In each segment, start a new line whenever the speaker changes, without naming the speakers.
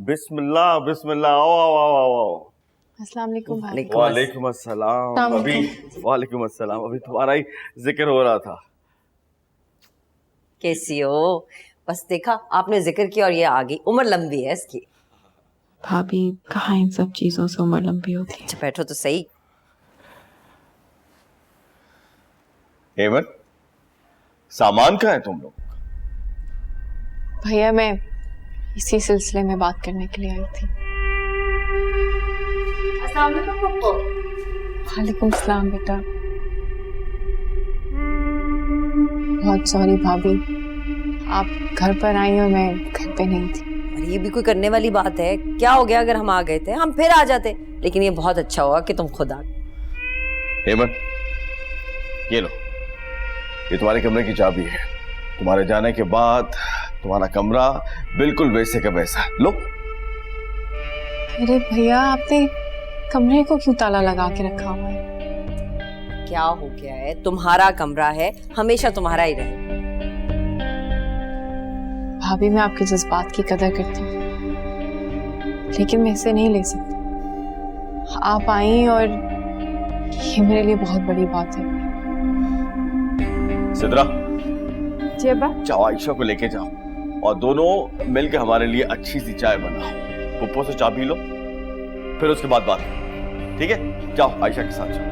बिस्मिल्लाह बिस्मिल्लाह, आओ आओ आओ आओ आओ।
अस्सलाम वालेकुम भाई।
वालेकुम अस्सलाम। अभी वालेकुम अस्सलाम, अभी तुम्हारा ही जिक्र हो रहा था।
कैसी हो? बस देखा आपने जिक्र किया और ये आ गई। उम्र लंबी है इसकी।
भाभी कहाँ इन सब चीजों से उम्र लंबी होती है।
अच्छा बैठो तो सही।
हेमंत, सामान कहाँ है तुम लोग?
भैया मैं इसी सिलसिले में बात करने के लिए आई थी। वालेकुम सलाम बेटा। बहुत सॉरी भाभी, आप घर पर आई और मैं घर पे नहीं थी।
अरे ये भी कोई करने वाली बात है? क्या हो गया अगर हम आ गए थे? हम फिर आ जाते। लेकिन ये बहुत अच्छा हुआ कि तुम खुद आ गए।
हेमंत, ये लो, ये तुम्हारे कमरे की चाबी है। तुम्हारे जाने के बाद तुम्हारा कमरा बिल्कुल वैसे का वैसा। लो।
अरे भैया आपने कमरे को क्यों ताला लगा के रखा हुआ है?
क्या हो गया है? तुम्हारा कमरा है, हमेशा तुम्हारा ही रहे।
भाभी मैं आपके जज्बात की कदर करती हूँ, लेकिन मैं इसे नहीं ले सकती। आप आई और ये मेरे लिए बहुत बड़ी बात है।
सिद्रा,
जी अब्बा।
जाओ आयशा को लेके जाओ और दोनों मिलके हमारे लिए अच्छी सी चाय बनाओ। पुप्पो से चाय पी लो, फिर उसके बाद बात करो, ठीक है? जाओ आयशा के साथ जाओ।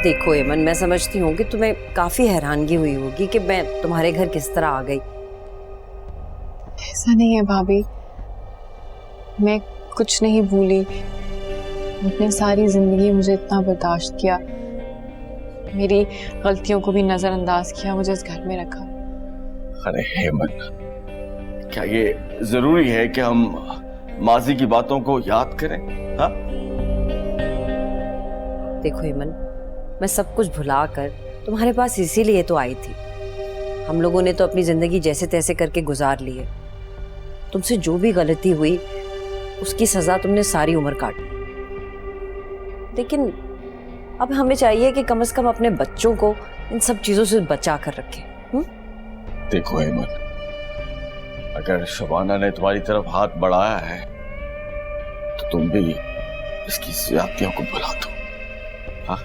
देखो हेमन, मैं समझती हूँ कि तुम्हें काफी हैरानगी हुई होगी कि मैं तुम्हारे घर किस तरह आ गई।
ऐसा नहीं है भाभी, मैं कुछ नहीं भूली। अपने सारी जिंदगी मुझे इतना बर्दाश्त किया, मेरी गलतियों को भी नजरअंदाज किया, मुझे इस घर में रखा।
अरे हेमंत, क्या ये जरूरी है कि हम माजी की बातों को याद करें? हाँ?
देखो हेमन, मैं सब कुछ भुलाकर तुम्हारे पास इसीलिए तो आई थी। हम लोगों ने तो अपनी जिंदगी जैसे तैसे करके गुजार ली है। तुमसे जो भी गलती हुई उसकी सजा तुमने सारी उम्र काटी। लेकिन अब हमें चाहिए कि कम से कम अपने बच्चों को इन सब चीजों से बचा कर रखें।
देखो हेमंत, अगर शबाना ने तुम्हारी तरफ हाथ बढ़ाया है तो तुम भी इसकी ज्यादतियों को भुला दो। हाँ?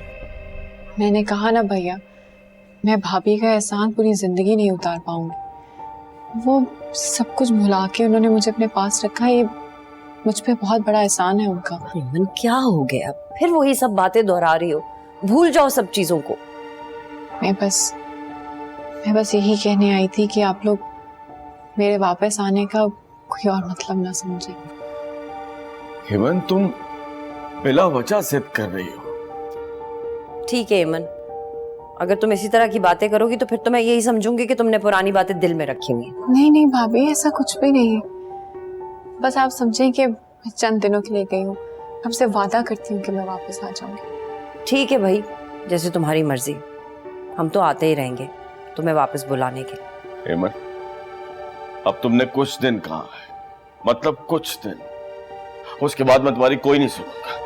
मैंने कहा ना भैया, मैं भाभी का एहसान पूरी जिंदगी नहीं उतार पाऊंगी। वो सब कुछ भुला के उन्होंने मुझे अपने पास रखा, ये मुझ पे बहुत बड़ा एहसान है उनका।
हेमन क्या हो गया? फिर वही सब बातें दोहरा रही हो। भूल जाओ सब चीजों को।
मैं बस यही कहने आई थी कि आप लोग मेरे वापस आने का कोई और मतलब ना समझे।
हेमंत, तुम बिला वजह जिद कर रही हो।
ठीक है हेमन, अगर तुम इसी तरह की बातें करोगी तो फिर तो मैं यही समझूंगी कि तुमने पुरानी बातें दिल में रखी हुई हैं।
नहीं नहीं भाभी, ऐसा कुछ भी नहीं है। बस आप समझें कि मैं चंद दिनों के लिए गई हूँ। आपसे वादा करती हूँ कि मैं वापस आ जाऊंगी।
ठीक है भाई, जैसे तुम्हारी मर्जी। हम तो आते ही रहेंगे तुम्हें वापस बुलाने के लिए।
हेमंत, अब तुमने कुछ दिन कहा है, मतलब कुछ दिन। उसके बाद मैं तुम्हारी कोई नहीं सुनूंगा।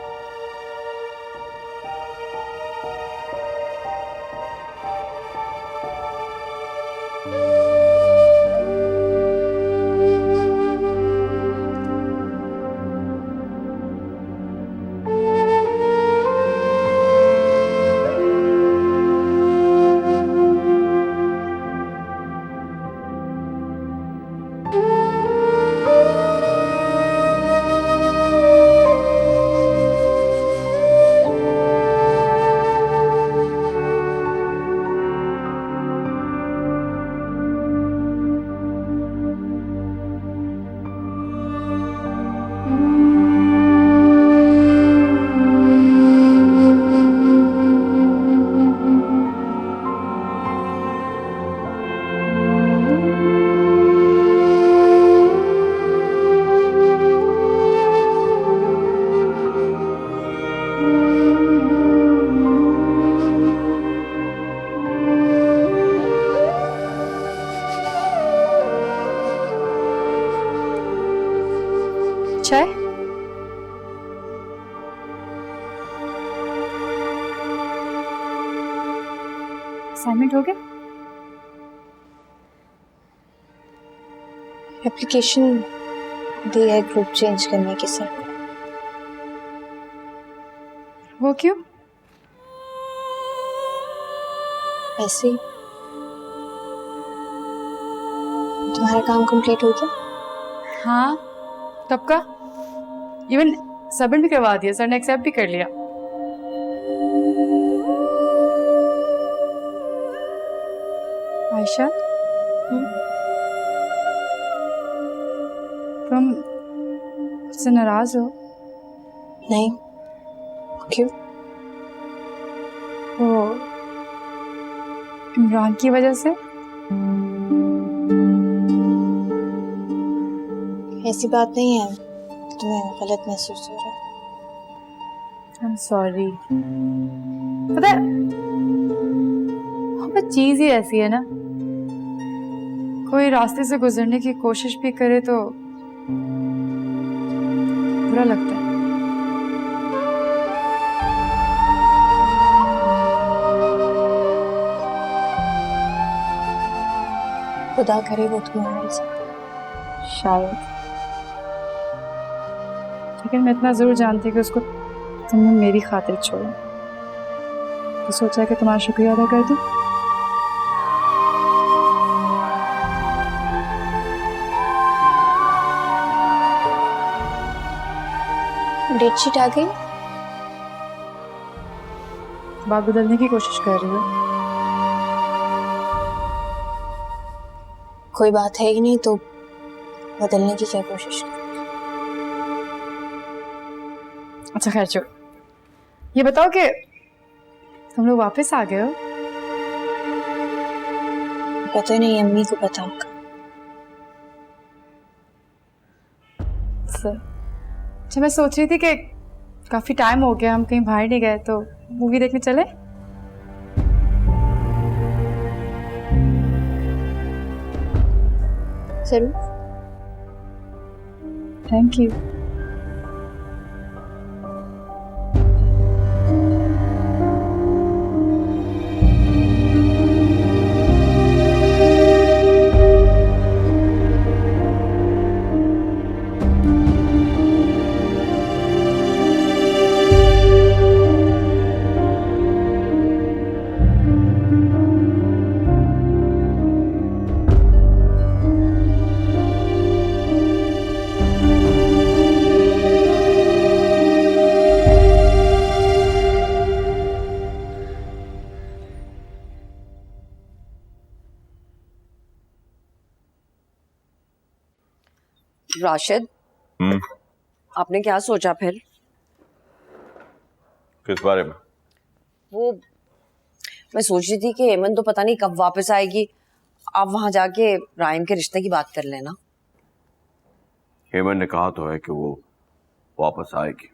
चाय? असाइनमेंट हो गया?
एप्लीकेशन दी है ग्रुप चेंज करने की सर।
वो क्यों?
ऐसे ही। तुम्हारा काम कंप्लीट हो गया?
हाँ, कब का? इवन सबमिट भी करवा दिया, सर ने एक्सेप्ट भी कर लिया। आयशा, तुम उससे नाराज हो?
नहीं। क्यों?
वो इमरान की वजह से?
ऐसी बात नहीं है, तुम्हें गलत महसूस हो रहा है।
I am sorry. पता है, हमें चीज ही ऐसी है ना, कोई रास्ते से गुजरने की कोशिश भी करे तो बुरा लगता है।
खुदा करे वो तुम्हें मिल सके।
शायद, लेकिन मैं इतना जरूर जानती कि उसको तुमने मेरी खातिर छोड़ा, तो सोचा कि तुम्हारा शुक्रिया अदा कर दूं।
डेट शीट आ गई?
बात बदलने की कोशिश कर रही हो?
कोई बात है ही नहीं तो बदलने की क्या कोशिश कर?
अच्छा खैर छोड़, ये बताओ कि तुम लोग वापस आ गए हो?
पता नहीं, अम्मी को पता होगा।
अच्छा, मैं सोच रही थी कि काफी टाइम हो गया हम कहीं बाहर नहीं गए, तो मूवी देखने चले?
जरूर।
Thank you.
राशिद, आपने क्या सोचा फिर?
किस बारे में?
वो मैं सोच रही थी कि एमन तो पता नहीं कब वापस आएगी, आप वहां जाके राइम के रिश्ते की बात कर लेना।
हेमन ने कहा तो है कि वो वापस आएगी।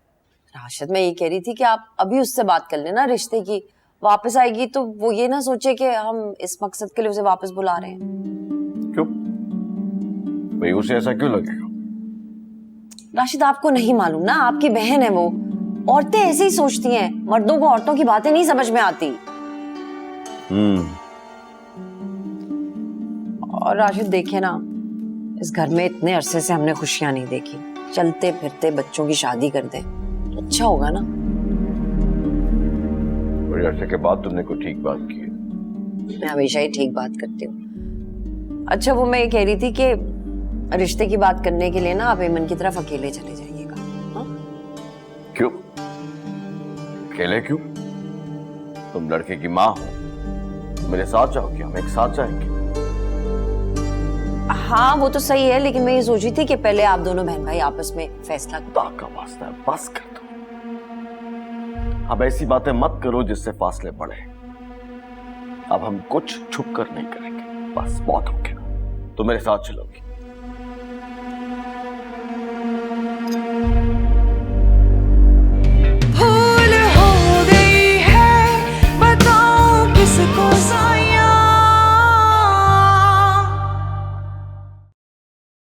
राशिद, मैं ये कह रही थी कि आप अभी उससे बात कर लेना रिश्ते की, वापस आएगी तो वो ये ना सोचे कि हम इस मकसद के लिए उसे वापस बुला रहे हैं।
क्यों भाई, उसे ऐसा क्यों लगेगा?
राशिद, आपको नहीं मालूम ना, आपकी बहन है वो। औरतें ऐसे ही सोचती हैं, मर्दों को औरतों की बातें नहीं समझ में आती। और राशिद देखे ना, इस घर में इतने अरसे से हमने खुशियां नहीं देखी। चलते फिरते बच्चों की शादी कर दें तो अच्छा होगा ना।
बड़े अरसे के बाद तुमने कोई ठीक बात की है।
मैं हमेशा ही ठीक बात करती हूँ। अच्छा, वो मैं ये कह रही थी कि रिश्ते की बात करने के लिए ना आप एमन की तरफ अकेले चले जाइएगा। हाँ?
क्यों अकेले क्यों? तुम लड़के की माँ हो, मेरे साथ जाओगे, हम एक साथ जाएंगे।
हाँ वो तो सही है, लेकिन मैं ये सोच रही थी कि पहले आप दोनों बहन भाई आपस में फैसला करो।
का वास्ता है, बस कर दो। अब ऐसी बातें मत करो जिससे फासले बढ़े। अब हम कुछ छुप कर नहीं करेंगे, बस बहुत हो गया। तो मेरे साथ चलोगी?